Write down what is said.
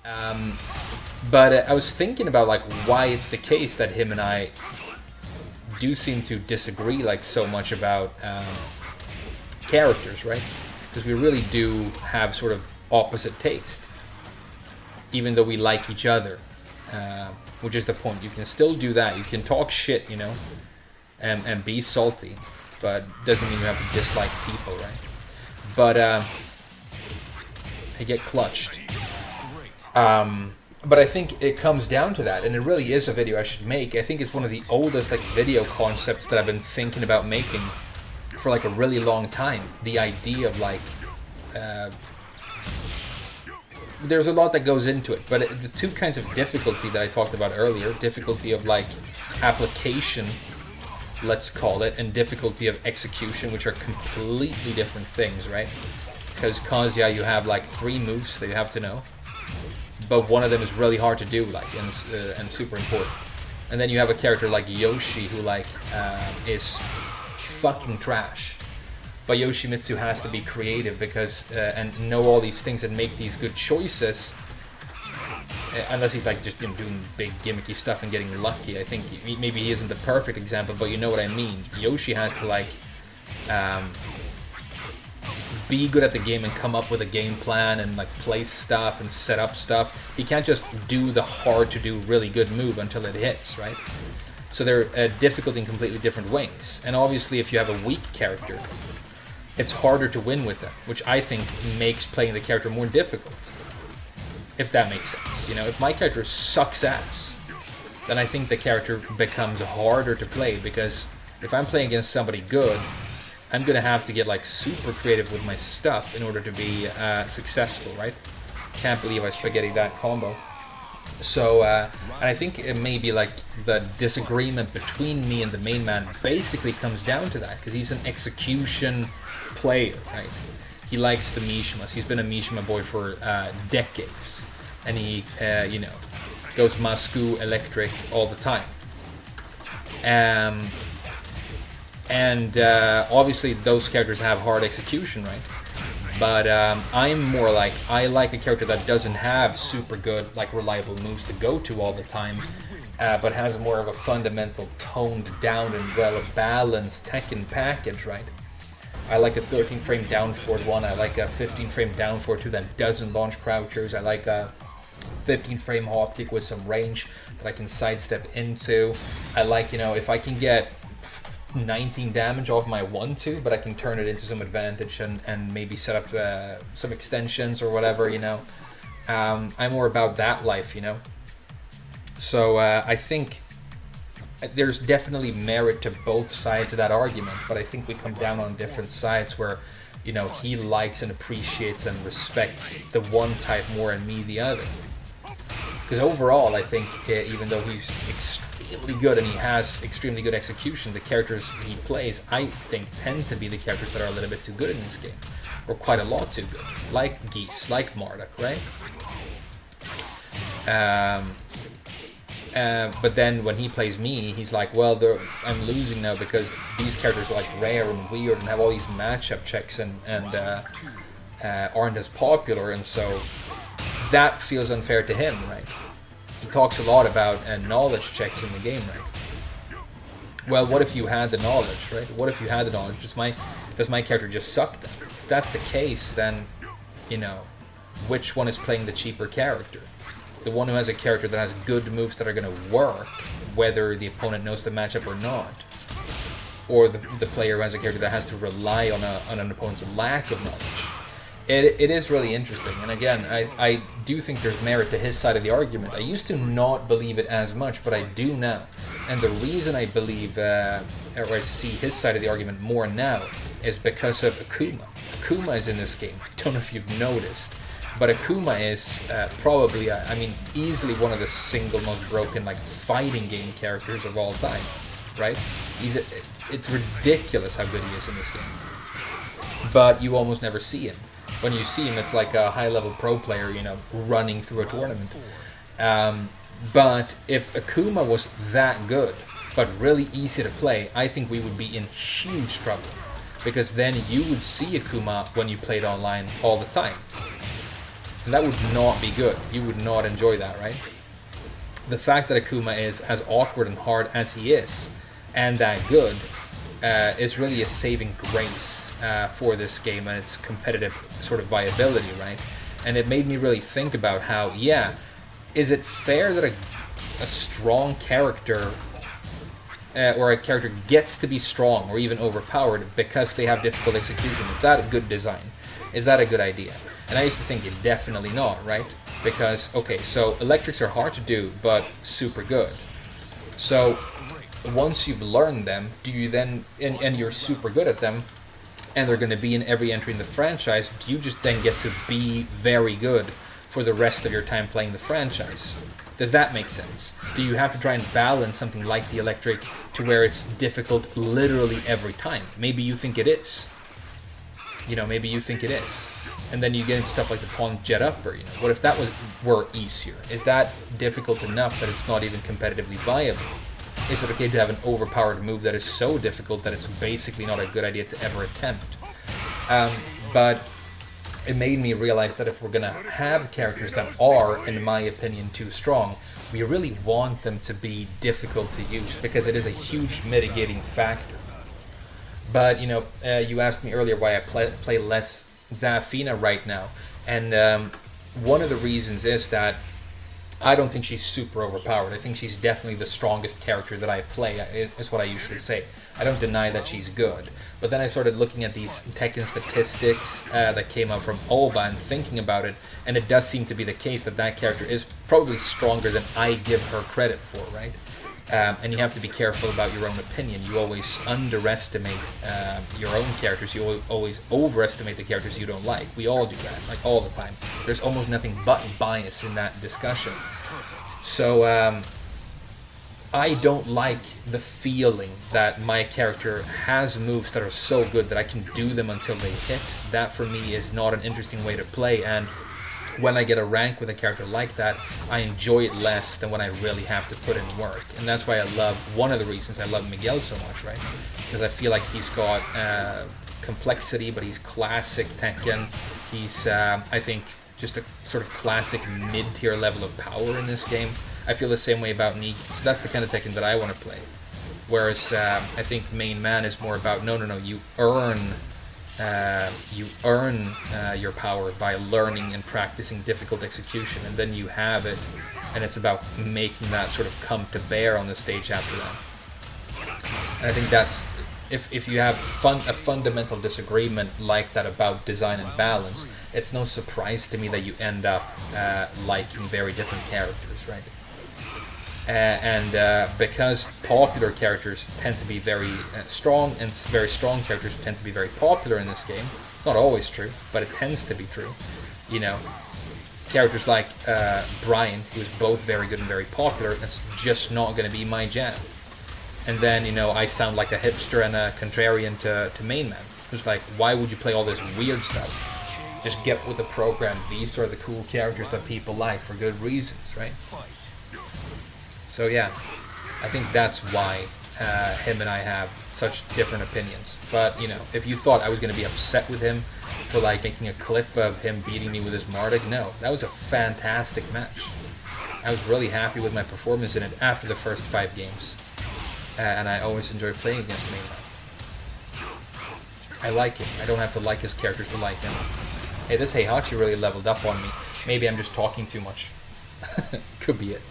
But I was thinking about like why it's the case that him and I do seem to disagree like so much about characters, right? Because we really do have sort of opposite taste, even though we like each other, which is the point. You can still do that. You can talk shit, you know, and be salty, but doesn't mean you have to dislike people, right? But I get clutched. But I think it comes down to that, and it really is a video I should make. I think it's one of the oldest like video concepts that I've been thinking about making for like a really long time. The idea of like there's a lot that goes into it, but the two kinds of difficulty that I talked about earlier, difficulty of like application, let's call it, and difficulty of execution, which are completely different things, right? Because Kazuya, you have like 3 moves that you have to know, but one of them is really hard to do, like, and super important. And then you have a character like Yoshi who like is fucking trash. But Yoshimitsu has to be creative because and know all these things and make these good choices. Unless he's like just doing big gimmicky stuff and getting lucky. I think maybe he isn't the perfect example, but you know what I mean. Yoshi has to like be good at the game and come up with a game plan and like place stuff and set up stuff. He can't just do the hard to do really good move until it hits, right? So they're difficult in completely different ways. And obviously if you have a weak character, it's harder to win with them, which I think makes playing the character more difficult. If that makes sense. You know, if my character sucks ass, then I think the character becomes harder to play, because if I'm playing against somebody good, I'm gonna have to get like super creative with my stuff in order to be successful, right? Can't believe I spaghetti that combo. So, and I think it may be like the disagreement between me and the main man basically comes down to that, because he's an execution player, right? He likes the Mishimas. He's been a Mishima boy for decades, and he, you know, goes Masku electric all the time. And obviously those characters have hard execution, right? But I'm more like, I like a character that doesn't have super good, like reliable moves to go to all the time, but has more of a fundamental toned down and well-balanced Tekken package, right? I like a 13 frame down forward one, I like a 15 frame down forward two that doesn't launch crouchers, I like a 15 frame hop kick with some range that I can sidestep into. I like, you know, if I can get 19 damage off my 1-2, but I can turn it into some advantage and maybe set up some extensions or whatever, you know. I'm more about that life, you know. So I think there's definitely merit to both sides of that argument, but I think we come down on different sides where, you know, he likes and appreciates and respects the one type more and me the other. Because overall, I think even though he's extremely good and he has extremely good execution, the characters he plays, I think, tend to be the characters that are a little bit too good in this game. Or quite a lot too good. Like Geese, like Marduk, right? But then when he plays me, he's like, well, I'm losing now because these characters are like rare and weird and have all these matchup checks and aren't as popular, and so that feels unfair to him, right? He talks a lot about knowledge checks in the game, right? Well, what if you had the knowledge, right? What if you had the knowledge? Does my character just suck then? If that's the case, then, you know, which one is playing the cheaper character? The one who has a character that has good moves that are going to work, whether the opponent knows the matchup or not, or the player who has a character that has to rely on an opponent's lack of knowledge. It is really interesting, and again, I do think there's merit to his side of the argument. I used to not believe it as much, but I do now. And the reason I believe, or I see his side of the argument more now, is because of Akuma. Akuma is in this game. I don't know if you've noticed, but Akuma is probably, I mean, easily one of the single most broken like fighting game characters of all time, right? It's ridiculous how good he is in this game. But you almost never see him. When you see him, it's like a high-level pro player, you know, running through a tournament. But if Akuma was that good, but really easy to play, I think we would be in huge trouble. Because then you would see Akuma when you played online all the time. And that would not be good. You would not enjoy that, right? The fact that Akuma is as awkward and hard as he is, and that good, is really a saving grace for this game and its competitive sort of viability, right? And it made me really think about how, yeah, is it fair that a strong character or a character gets to be strong or even overpowered because they have difficult execution? Is that a good design? Is that a good idea? And I used to think it definitely not, right? Because, okay, so electrics are hard to do, but super good. So once you've learned them, do you then, and you're super good at them, and they're going to be in every entry in the franchise, do you just then get to be very good for the rest of your time playing the franchise? Does that make sense? Do you have to try and balance something like the electric to where it's difficult literally every time? Maybe you think it is. You know, maybe you think it is. And then you get into stuff like the taunt jet upper, you know. What if that were easier? Is that difficult enough that it's not even competitively viable? Is it okay to have an overpowered move that is so difficult that it's basically not a good idea to ever attempt? But it made me realize that if we're going to have characters that are, in my opinion, too strong, we really want them to be difficult to use because it is a huge mitigating factor. But, you know, you asked me earlier why I play less Zafina right now. And one of the reasons is that I don't think she's super overpowered. I think she's definitely the strongest character that I play, is what I usually say. I don't deny that she's good. But then I started looking at these Tekken statistics that came out from Oba and thinking about it, and it does seem to be the case that that character is probably stronger than I give her credit for, right? And you have to be careful about your own opinion. You always underestimate your own characters. You always overestimate the characters you don't like. We all do that, like all the time. There's almost nothing but bias in that discussion. So I don't like the feeling that my character has moves that are so good that I can do them until they hit. That for me is not an interesting way to play, and when I get a rank with a character like that, I enjoy it less than when I really have to put in work. And that's why I love, one of the reasons I love Miguel so much, right? Because I feel like he's got complexity, but he's classic Tekken. He's, I think, just a sort of classic mid-tier level of power in this game. I feel the same way about Niki. So that's the kind of Tekken that I want to play. Whereas I think Main Man is more about, no, you earn your power by learning and practicing difficult execution, and then you have it, and it's about making that sort of come to bear on the stage after that. And I think that's, if you have a fundamental disagreement like that about design and balance, it's no surprise to me that you end up liking very different characters, right? Because popular characters tend to be very strong, and very strong characters tend to be very popular in this game. It's not always true, but it tends to be true. You know, characters like Brian, who is both very good and very popular, that's just not going to be my jam. And then, you know, I sound like a hipster and a contrarian to Main Man, who's like, why would you play all this weird stuff? Just get with the program. These are the cool characters that people like for good reasons, right? So yeah, I think that's why him and I have such different opinions. But, you know, if you thought I was going to be upset with him for, like, making a clip of him beating me with his Marduk, no. That was a fantastic match. I was really happy with my performance in it after the first 5 games. And I always enjoy playing against Main Man. I like him. I don't have to like his characters to like him. Hey, this Heihachi really leveled up on me. Maybe I'm just talking too much. Could be it.